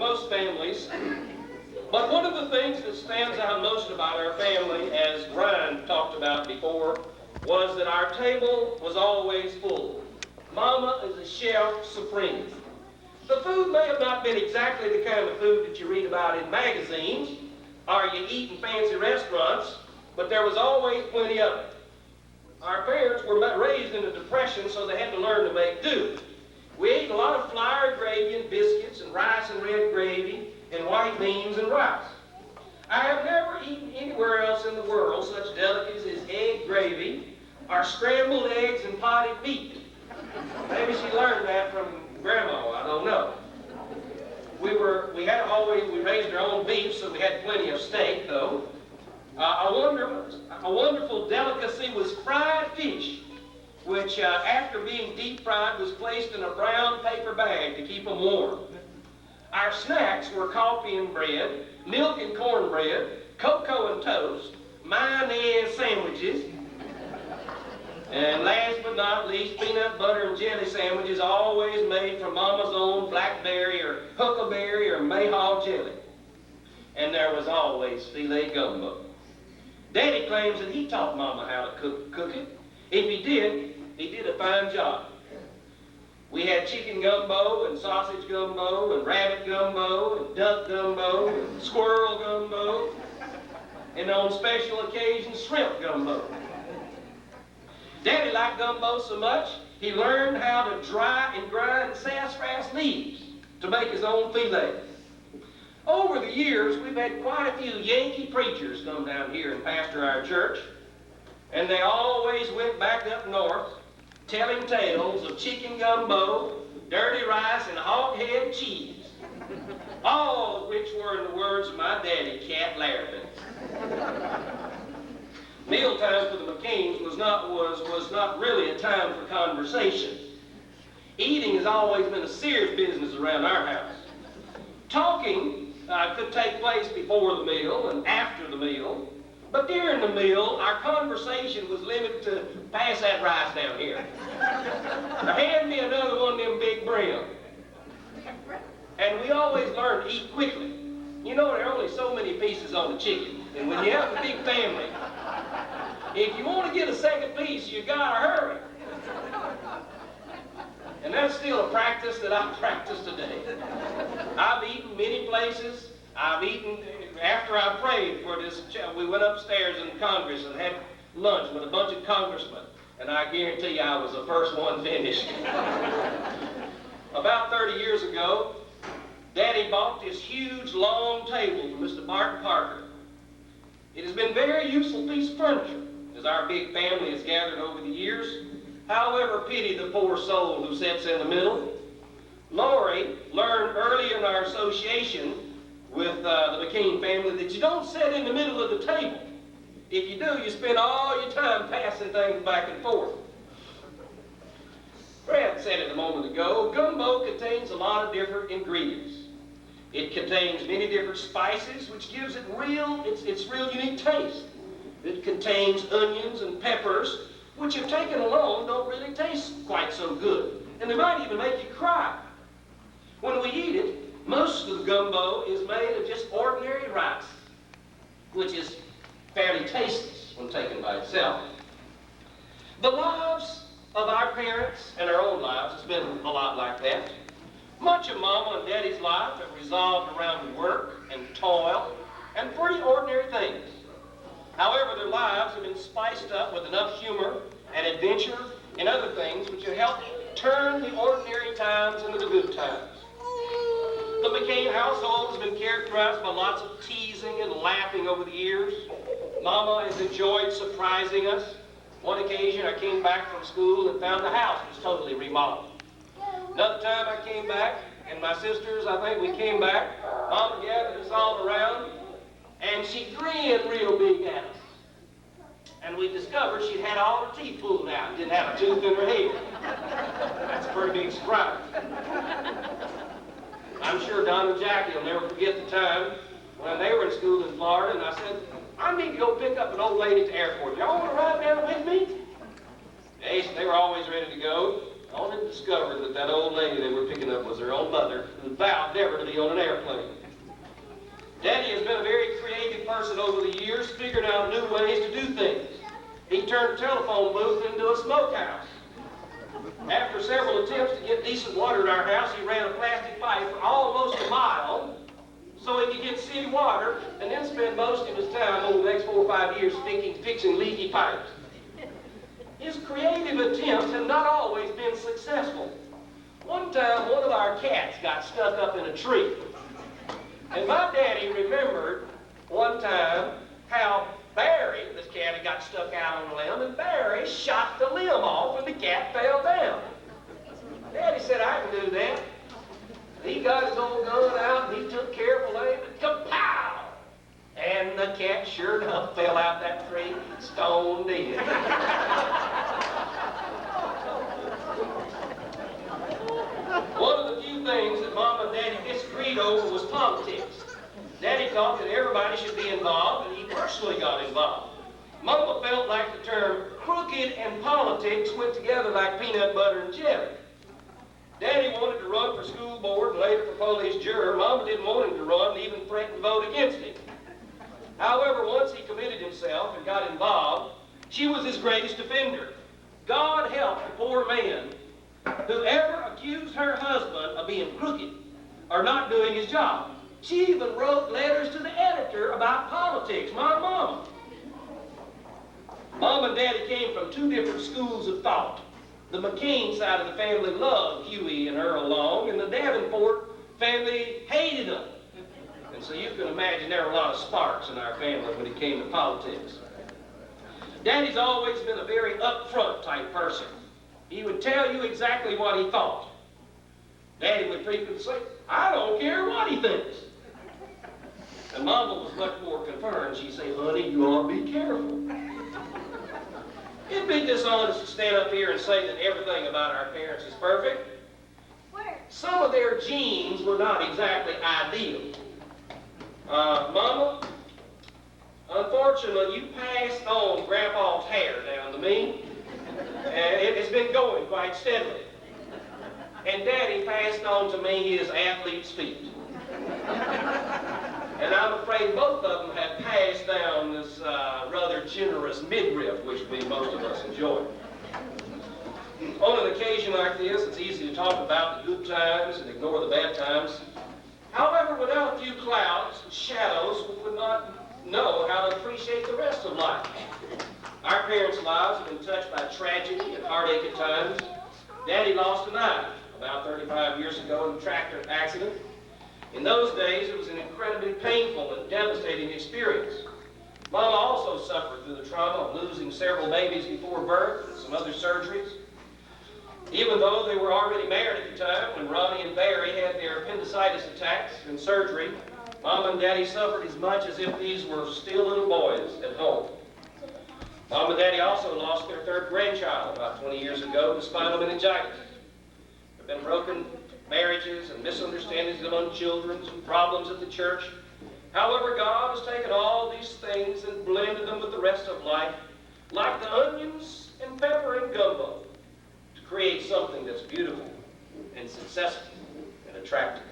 most families, but one of the things that stands out most about our family, as Brian talked about before, was that our table was always full. Mama is a chef supreme. The food may have not been exactly the kind of food that you read about in magazines or you eat in fancy restaurants, but there was always plenty of it. Our parents were raised in a depression, so they had to learn to make do. We ate a lot of flour gravy and biscuits and rice and red gravy and white beans and rice. I have never eaten anywhere else in the world such delicacies as egg gravy or scrambled eggs and potted meat. Maybe she learned that from Grandma, I don't know. We raised our own beef, so we had plenty of steak, though. A wonderful delicacy was fried fish, which after being deep fried was placed in a brown paper bag to keep them warm. Our snacks were coffee and bread, milk and cornbread, cocoa and toast, mayonnaise sandwiches, and last but not least, peanut butter and jelly sandwiches, always made from Mama's own blackberry or huckleberry or mayhaw jelly. And there was always filet gumbo. Daddy claims that he taught Mama how to cook it. If he did a fine job. We had chicken gumbo and sausage gumbo and rabbit gumbo and duck gumbo and squirrel gumbo, and on special occasions, shrimp gumbo. Daddy liked gumbo so much, he learned how to dry and grind sassafras leaves to make his own filet. Over the years, we've had quite a few Yankee preachers come down here and pastor our church, and they always went back up north telling tales of chicken gumbo, dirty rice, and hog head cheese, all of which were in the words of my daddy, Cat Larrabee. Mealtime for the McCains was not really a time for conversation. Eating has always been a serious business around our house. Talking could take place before the meal and after the meal, but during the meal, our conversation was limited to, pass that rice down here. Now hand me another one of them big brim. And we always learned to eat quickly. You know, there are only so many pieces on the chicken, and when you have a big family, if you want to get a second piece, you gotta hurry. And that's still a practice that I practice today. I've eaten many places. I've eaten, after I prayed for this, we went upstairs in Congress and had lunch with a bunch of congressmen, and I guarantee you I was the first one finished. About 30 years ago, Daddy bought this huge, long table from Mr. Barton Parker. It has been a very useful piece of furniture as our big family has gathered over the years. However, pity the poor soul who sits in the middle. Lori learned early in our association with the McCain family that you don't sit in the middle of the table. If you do, you spend all your time passing things back and forth. Brad said it a moment ago, gumbo contains a lot of different ingredients. It contains many different spices, which gives it its real unique taste. It contains onions and peppers, which if taken alone don't really taste quite so good. And they might even make you cry. When we eat it, most of the gumbo is made of just ordinary rice, which is fairly tasteless when taken by itself. The lives of our parents and our own lives has been a lot like that. Much of Mama and Daddy's life have revolved around work and toil and pretty ordinary things. However, their lives have been spiced up with enough humor and adventure and other things which have helped turn the ordinary times into the good times. The McCain household has been characterized by lots of teasing and laughing over the years. Mama has enjoyed surprising us. One occasion I came back from school and found the house was totally remodeled. Another time I came back, and my sisters, I think we came back, Mama gathered us all around, and she grinned real big at us. And we discovered she'd had all her teeth pulled out, didn't have a tooth in her head. That's a pretty big surprise. I'm sure Don and Jackie will never forget the time when they were in school in Florida, and I said, I need to go pick up an old lady at the airport. Y'all want to ride down with me? They were always ready to go. All they discovered that that old lady they were picking up was their own mother, who vowed never to be on an airplane. Daddy has been a very creative person over the years, figuring out new ways to do things. He turned a telephone booth into a smokehouse. After several attempts to get decent water in our house, he ran a plastic pipe for almost a mile so he could get city water and then spend most of his time over the next 4 or 5 years fixing leaky pipes. His creative attempts have not always been successful. One time, one of our cats got stuck up in a tree. And my daddy remembered one time how Barry, this cat, had got stuck out on a limb, and Barry shot the limb off and the cat fell down. Daddy said, I can do that. He got his old gun out and he took careful aim and kapow! And the cat sure enough fell out that tree, stone dead. One of the few things that Mom and Daddy disagreed over was politics. Daddy thought that everybody should be involved, and he personally got involved. Mama felt like the term crooked and politics went together like peanut butter and jelly. Daddy wanted to run for school board and later for police juror. Mama didn't want him to run and even threatened to vote against him. However, once he committed himself and got involved, she was his greatest defender. God help the poor man who ever accused her husband of being crooked or not doing his job. She even wrote letters to the editor about politics, my mama. Mom and Daddy came from two different schools of thought. The McCain side of the family loved Huey and Earl Long, and the Davenport family hated them. And so you can imagine there were a lot of sparks in our family when it came to politics. Daddy's always been a very upfront type person. He would tell you exactly what he thought. Daddy would frequently say, I don't care what he thinks. And Mama was much more concerned. She'd say, honey, you ought to be careful. It'd be dishonest to stand up here and say that everything about our parents is perfect. Some of their genes were not exactly ideal. Mama, unfortunately, you passed on Grandpa's hair down to me, and it has been going quite steadily. And Daddy passed on to me his athlete's feet. And I'm afraid both of them have passed down this rather generous midriff, which most of us enjoy. On an occasion like this, it's easy to talk about the good times and ignore the bad times. However, without a few clouds and shadows, we would not know how to appreciate the rest of life. Our parents' lives have been touched by tragedy and heartache at times. Daddy lost an eye about 35 years ago in a tractor accident. In those days, it was an incredibly painful and devastating experience. Mama also suffered through the trauma of losing several babies before birth and some other surgeries. Even though they were already married at the time, when Ronnie and Barry had their appendicitis attacks and surgery, Mom and Daddy suffered as much as if these were still little boys at home. Mom and Daddy also lost their third grandchild about 20 years ago to spinal meningitis. There have been broken marriages and misunderstandings among children and problems at the church. However, God has taken all these things and blended them with the rest of life, like the onions and pepper and gumbo, to create something that's beautiful and successful and attractive.